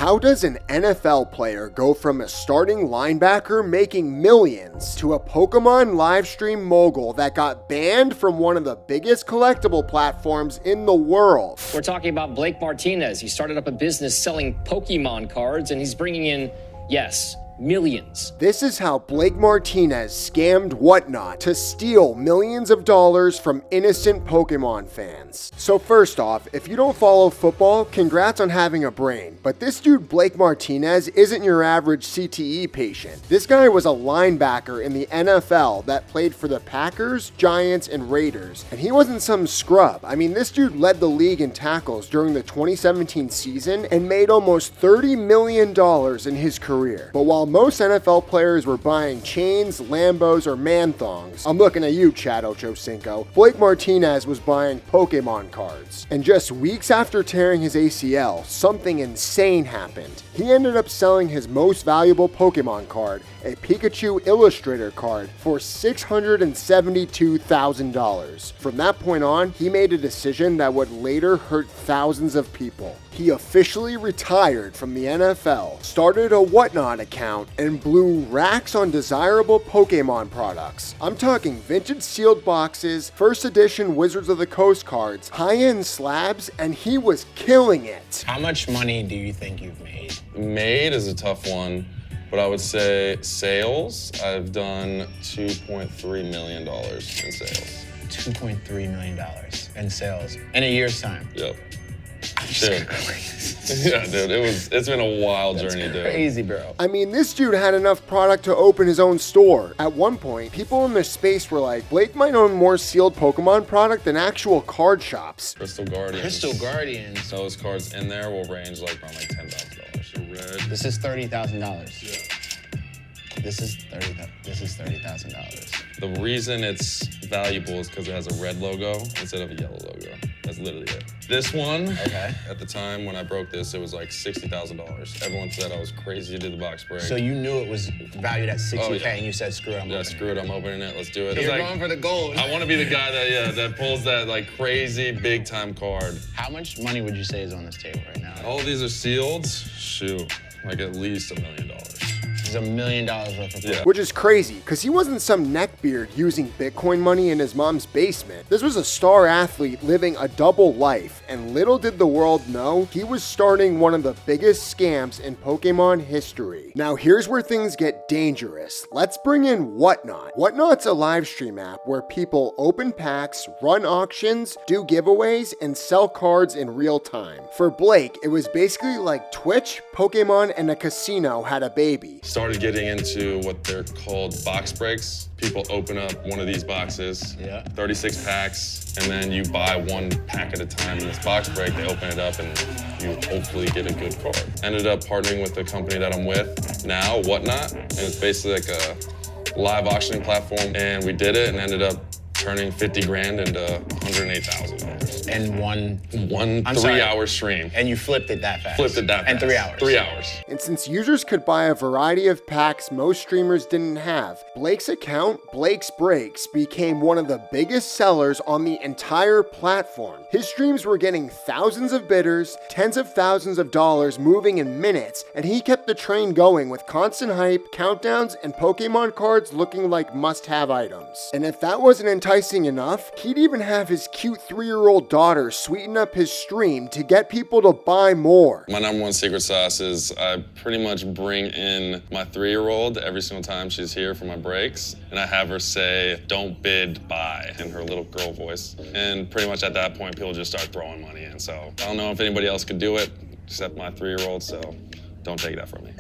How does an NFL player go from a starting linebacker making millions to a Pokemon livestream mogul that got banned from one of the biggest collectible platforms in the world? We're talking about Blake Martinez. He started up a business selling Pokémon cards, and he's bringing in, yes, millions. This is how Blake Martinez scammed Whatnot to steal millions of dollars from innocent Pokemon fans. So first off, if you don't follow football, congrats on having a brain, but this dude Blake Martinez isn't your average CTE patient. This guy was a linebacker in the NFL that played for the Packers, Giants, and Raiders, and he wasn't some scrub. I mean, this dude led the league in tackles during the 2017 season and made almost $30 million in his career. But while most NFL players were buying chains, Lambos, or man-thongs, I'm looking at you, Chad Ochocinco, Blake Martinez was buying Pokemon cards. And just weeks after tearing his ACL, something insane happened. He ended up selling his most valuable Pokemon card, a Pikachu Illustrator card, for $672,000. From that point on, he made a decision that would later hurt thousands of people. He officially retired from the NFL, started a Whatnot account, and blew racks on desirable Pokemon products. I'm talking vintage sealed boxes, first edition Wizards of the Coast cards, high-end slabs, and he was killing it. How much money do you think you've made? Made is a tough one, but I would say sales, I've done $2.3 million in sales. $2.3 million in sales in a year's time. Yep. Dude. Yeah, dude, it's been a wild journey, dude. Crazy, bro. I mean, this dude had enough product to open his own store. At one point, people in the space were like, Blake might own more sealed Pokemon product than actual card shops. Crystal Guardians. Crystal Guardians. Those cards in there will range like around like $10,000. The red. This is $30,000. Yeah. This is $30,000. The reason it's valuable is because it has a red logo instead of a yellow logo. That's literally it. This one, okay. At the time when I broke this, it was like $60,000. Everyone said I was crazy to do the box break. So you knew it was valued at $60K, and you said, screw it, I'm opening screw it, I'm opening it, let's do it. You're going for the gold. I want to be the guy that pulls that like crazy big time card. How much money would you say is on this table right now? All of these are sealed. Shoot, like at least $1 million. $1 million worth of product. Which is crazy, because he wasn't some neckbeard using Bitcoin money in his mom's basement. This was a star athlete living a double life, and little did the world know, he was starting one of the biggest scams in Pokemon history. Now here's where things get dangerous. Let's bring in Whatnot. Whatnot's a live stream app where people open packs, run auctions, do giveaways, and sell cards in real time. For Blake, it was basically like Twitch, Pokemon, and a casino had a baby. Started getting into what they're called box breaks. People open up one of these boxes, 36 packs, and then you buy one pack at a time in this box break. They open it up and you hopefully get a good card. Ended up partnering with the company that I'm with now, Whatnot, and it's basically like a live auctioning platform. And we did it and ended up turning 50 grand into $108,000. And one 3-hour stream. And you flipped it that fast? Flipped it that fast. And 3 hours? 3 hours. And since users could buy a variety of packs most streamers didn't have, Blake's account, Blake's Breaks, became one of the biggest sellers on the entire platform. His streams were getting thousands of bidders, tens of thousands of dollars moving in minutes, and he kept the train going with constant hype, countdowns, and Pokemon cards looking like must-have items. And if that wasn't enticing enough, he'd even have his cute 3-year-old daughter sweeten up his stream to get people to buy more. My number one secret sauce is I pretty much bring in my 3-year-old every single time she's here for my breaks, and I have her say, "Don't bid, buy," in her little girl voice. And pretty much at that point, people just start throwing money in. So I don't know if anybody else could do it except my 3-year-old, so don't take that from me.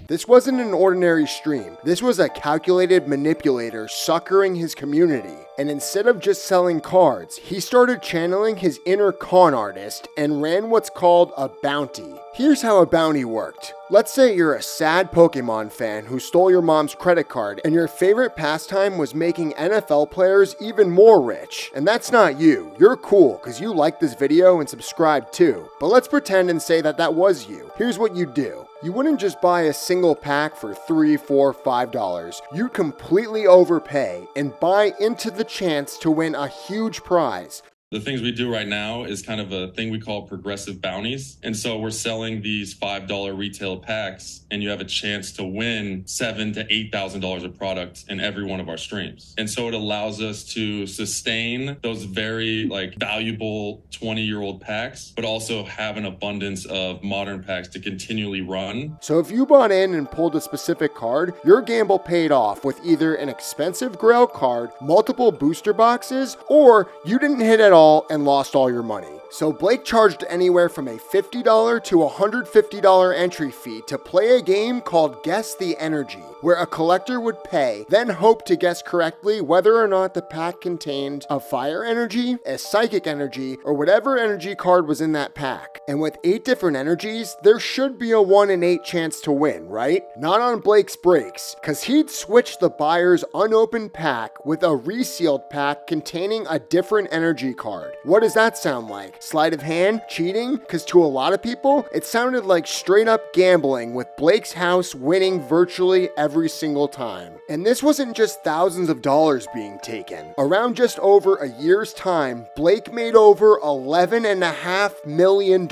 This wasn't an ordinary stream. This was a calculated manipulator suckering his community. And instead of just selling cards, he started channeling his inner con artist and ran what's called a bounty. Here's how a bounty worked. Let's say you're a sad Pokemon fan who stole your mom's credit card and your favorite pastime was making NFL players even more rich. And that's not you. You're cool because you like this video and subscribe too. But let's pretend and say that was you. Here's what you do. You wouldn't just buy a single pack for $3, $4, $5. You'd completely overpay and buy into the chance to win a huge prize. The things we do right now is kind of a thing we call progressive bounties. And so we're selling these $5 retail packs, and you have a chance to win $7,000 to $8,000 of product in every one of our streams. And so it allows us to sustain those very valuable 20-year-old packs, but also have an abundance of modern packs to continually run. So if you bought in and pulled a specific card, your gamble paid off with either an expensive grail card, multiple booster boxes, or you didn't hit at all and lost all your money. So Blake charged anywhere from a $50 to $150 entry fee to play a game called Guess the Energy, where a collector would pay, then hope to guess correctly whether or not the pack contained a fire energy, a psychic energy, or whatever energy card was in that pack. And with 8 different energies, there should be a 1 in 8 chance to win, right? Not on Blake's breaks, cause he'd switch the buyer's unopened pack with a resealed pack containing a different energy card. What does that sound like? Sleight of hand? Cheating? Cause to a lot of people, it sounded like straight up gambling, with Blake's house winning virtually every single time. And this wasn't just thousands of dollars being taken. Around just over a year's time, Blake made over $11.5 million.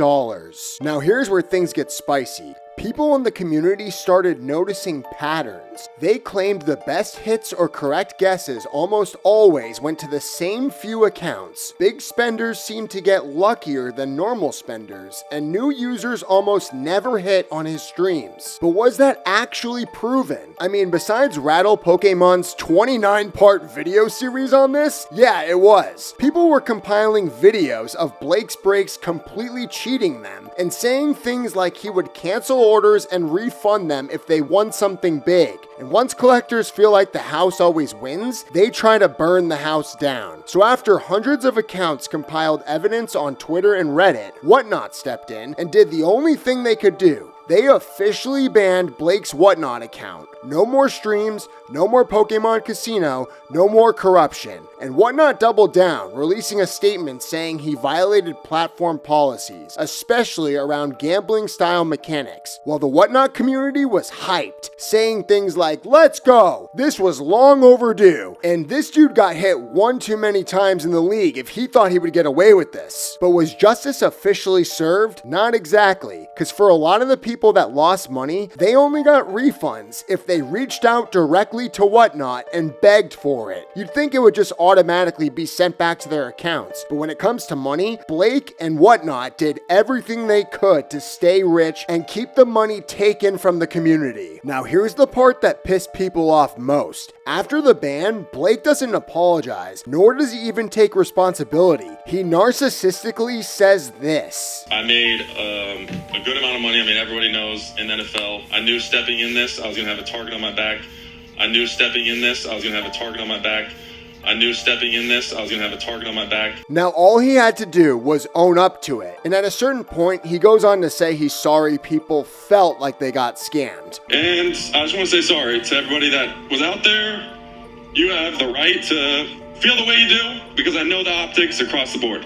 Now here's where things get spicy. People in the community started noticing patterns. They claimed the best hits or correct guesses almost always went to the same few accounts. Big spenders seemed to get luckier than normal spenders, and new users almost never hit on his streams. But was that actually proven? I mean, besides Rattle Pokemon's 29-part video series on this, yeah, it was. People were compiling videos of Blake's breaks completely cheating them and saying things like he would cancel orders and refund them if they won something big. And once collectors feel like the house always wins, they try to burn the house down. So after hundreds of accounts compiled evidence on Twitter and Reddit, Whatnot stepped in and did the only thing they could do. They officially banned Blake's Whatnot account. No more streams, no more Pokemon Casino, no more corruption. And Whatnot doubled down, releasing a statement saying he violated platform policies, especially around gambling style mechanics, while the Whatnot community was hyped, saying things like, "Let's go! This was long overdue," and this dude got hit one too many times in the league if he thought he would get away with this. But was justice officially served? Not exactly, because for a lot of the people that lost money, they only got refunds if they reached out directly to Whatnot and begged for it. You'd think it would just automatically be sent back to their accounts, but when it comes to money, Blake and Whatnot did everything they could to stay rich and keep the money taken from the community. Now here's the part that pissed people off most. After the ban, Blake doesn't apologize, nor does he even take responsibility. He narcissistically says this: I made a good amount of money. I mean, everybody knows in the NFL, I knew stepping in this, I was going to have a target on my back. I knew stepping in this, I was going to have a target on my back. I knew stepping in this, I was going to have a target on my back. Now all he had to do was own up to it. And at a certain point, he goes on to say he's sorry people felt like they got scammed. And I just want to say sorry to everybody that was out there. You have the right to feel the way you do, because I know the optics across the board.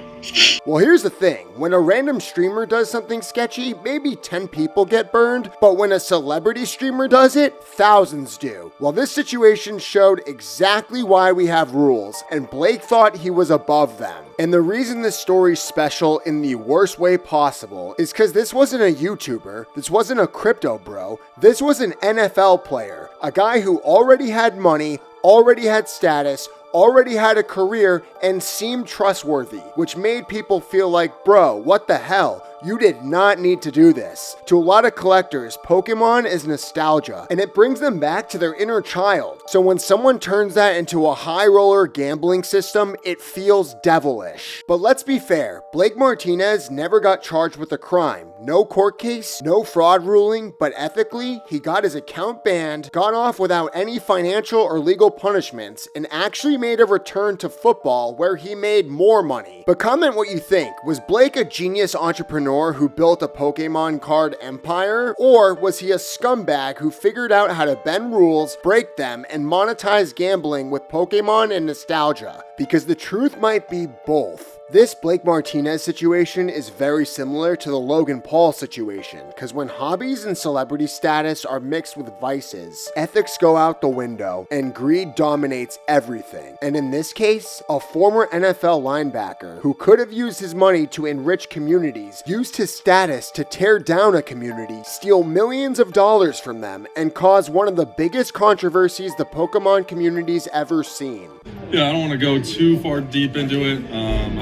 Well, here's the thing. When a random streamer does something sketchy, maybe 10 people get burned, but when a celebrity streamer does it, thousands do. Well, this situation showed exactly why we have rules, and Blake thought he was above them. And the reason this story's special in the worst way possible is because this wasn't a YouTuber, this wasn't a crypto bro, this was an NFL player, a guy who already had money, already had status, already had a career, and seemed trustworthy, which made people feel like, bro, what the hell? You did not need to do this. To a lot of collectors, Pokemon is nostalgia, and it brings them back to their inner child. So when someone turns that into a high roller gambling system, it feels devilish. But let's be fair, Blake Martinez never got charged with a crime. No court case, no fraud ruling, but ethically, he got his account banned, got off without any financial or legal punishments, and actually made a return to football where he made more money. But comment what you think. Was Blake a genius entrepreneur who built a Pokemon card empire? Or was he a scumbag who figured out how to bend rules, break them, and monetize gambling with Pokemon and nostalgia? Because the truth might be both. This Blake Martinez situation is very similar to the Logan Paul situation, because when hobbies and celebrity status are mixed with vices, ethics go out the window and greed dominates everything. And in this case, a former NFL linebacker who could have used his money to enrich communities used his status to tear down a community, steal millions of dollars from them, and cause one of the biggest controversies the Pokémon community's ever seen. Yeah, I don't want to go too far deep into it.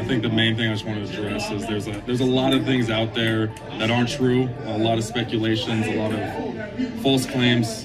I think the main thing I just want to address is there's a lot of things out there that aren't true, a lot of speculations, a lot of false claims.